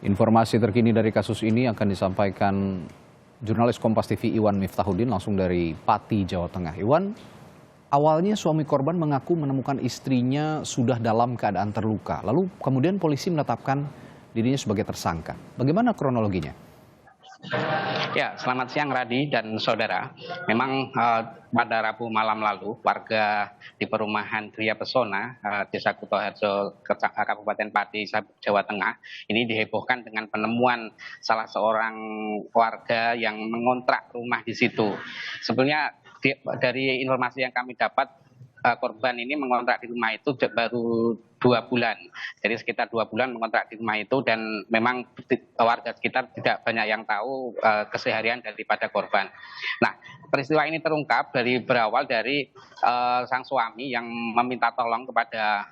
Informasi terkini dari kasus ini akan disampaikan jurnalis Kompas TV Iwan Miftahudin langsung dari Pati, Jawa Tengah. Iwan, awalnya suami korban mengaku menemukan istrinya sudah dalam keadaan terluka. Lalu kemudian polisi menetapkan dirinya sebagai tersangka. Bagaimana kronologinya? Ya, selamat siang Radi dan saudara. Memang pada Rabu malam lalu, warga di perumahan Gria Pesona, Desa Kutoharjo, Kabupaten Pati, Jawa Tengah, ini dihebohkan dengan penemuan salah seorang warga yang mengontrak rumah di situ. Sebenarnya dari informasi yang kami dapat, korban ini mengontrak di rumah itu baru 2 bulan. Jadi sekitar 2 bulan mengontrak di rumah itu, dan memang warga sekitar tidak banyak yang tahu keseharian daripada korban. Nah, peristiwa ini terungkap berawal dari sang suami yang meminta tolong kepada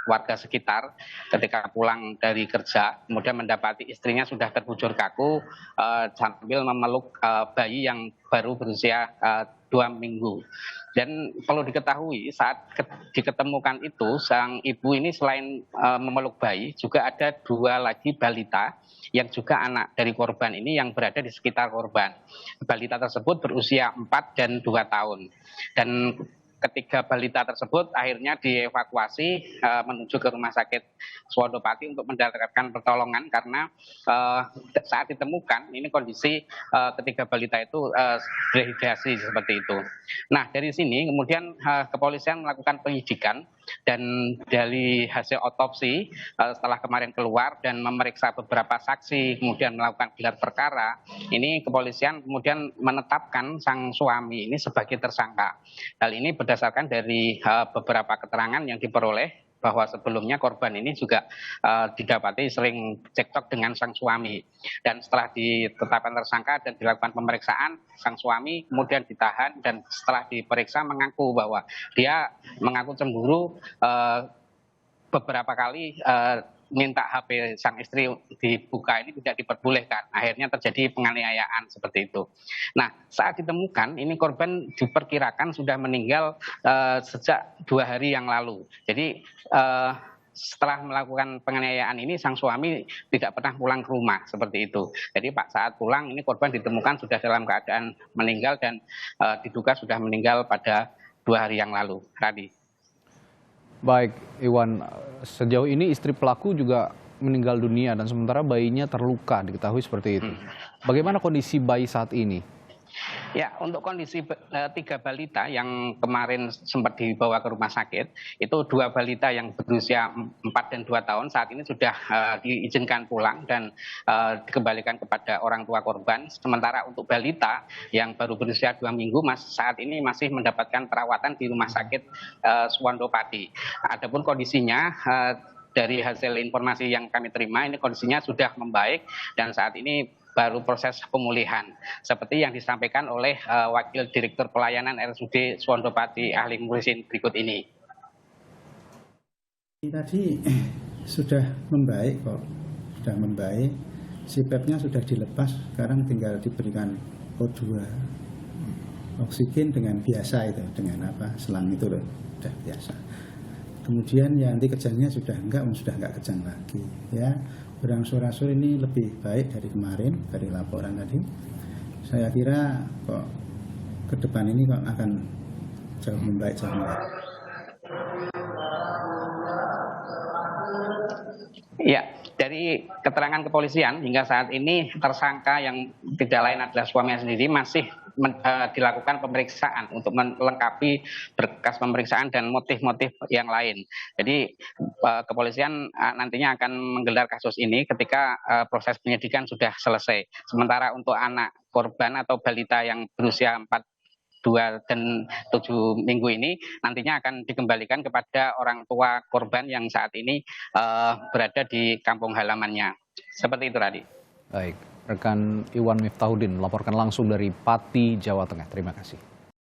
warga sekitar ketika pulang dari kerja, kemudian mendapati istrinya sudah terbujur kaku sambil memeluk bayi yang baru berusia 2 minggu. Dan perlu diketahui saat diketemukan itu, sang ibu ini selain memeluk bayi, juga ada 2 lagi balita yang juga anak dari korban ini yang berada di sekitar korban. Balita tersebut berusia 4 dan 2 tahun. Dan ketiga balita tersebut akhirnya dievakuasi menuju ke rumah sakit Swandopati untuk mendapatkan pertolongan, karena saat ditemukan ini kondisi ketiga balita itu dehidrasi seperti itu. Nah, dari sini kemudian kepolisian melakukan penyidikan, dan dari hasil otopsi setelah kemarin keluar dan memeriksa beberapa saksi, kemudian melakukan gelar perkara, ini kepolisian kemudian menetapkan sang suami ini sebagai tersangka. Hal ini berdasarkan dari beberapa keterangan yang diperoleh, bahwa sebelumnya korban ini juga didapati sering cekcok dengan sang suami. Dan setelah ditetapkan tersangka dan dilakukan pemeriksaan, sang suami kemudian ditahan, dan setelah diperiksa mengaku bahwa dia mengaku cemburu, beberapa kali minta HP sang istri dibuka, ini tidak diperbolehkan. Akhirnya terjadi penganiayaan seperti itu. Nah, saat ditemukan ini korban diperkirakan sudah meninggal sejak 2 hari yang lalu. Jadi setelah melakukan penganiayaan ini, sang suami tidak pernah pulang ke rumah seperti itu. Jadi saat pulang ini korban ditemukan sudah dalam keadaan meninggal, dan diduga sudah meninggal pada 2 hari yang lalu. Radi. Baik, Iwan, sejauh ini istri pelaku juga meninggal dunia dan sementara bayinya terluka, diketahui seperti itu. Bagaimana kondisi bayi saat ini? Ya, untuk kondisi 3 balita yang kemarin sempat dibawa ke rumah sakit, itu 2 balita yang berusia 4 dan 2 tahun saat ini sudah diizinkan pulang dan dikembalikan kepada orang tua korban. Sementara untuk balita yang baru berusia 2 minggu saat ini masih mendapatkan perawatan di rumah sakit Swandopati. Adapun kondisinya, dari hasil informasi yang kami terima, ini kondisinya sudah membaik dan saat ini baru proses pemulihan, seperti yang disampaikan oleh Wakil Direktur Pelayanan RSUD Swandopati Ahli Muhsin berikut ini. Tadi sudah membaik kok, sudah membaik, CPAP-nya sudah dilepas, sekarang tinggal diberikan O2, oksigen dengan biasa itu, dengan selang itu loh, sudah biasa. Kemudian ya nanti kejangnya sudah enggak kejang lagi ya. Berangsur-angsur ini lebih baik dari kemarin, dari laporan tadi. Saya kira kok ke depan ini kok akan jauh membaik. Ya, dari keterangan kepolisian hingga saat ini tersangka yang tidak lain adalah suaminya sendiri masih dilakukan pemeriksaan untuk melengkapi berkas pemeriksaan dan motif-motif yang lain. Jadi kepolisian nantinya akan menggelar kasus ini ketika proses penyidikan sudah selesai. Sementara untuk anak korban atau balita yang berusia 2 dan 7 minggu ini nantinya akan dikembalikan kepada orang tua korban yang saat ini berada di kampung halamannya. Seperti itu, Radi. Baik, rekan Iwan Miftahudin melaporkan langsung dari Pati, Jawa Tengah. Terima kasih.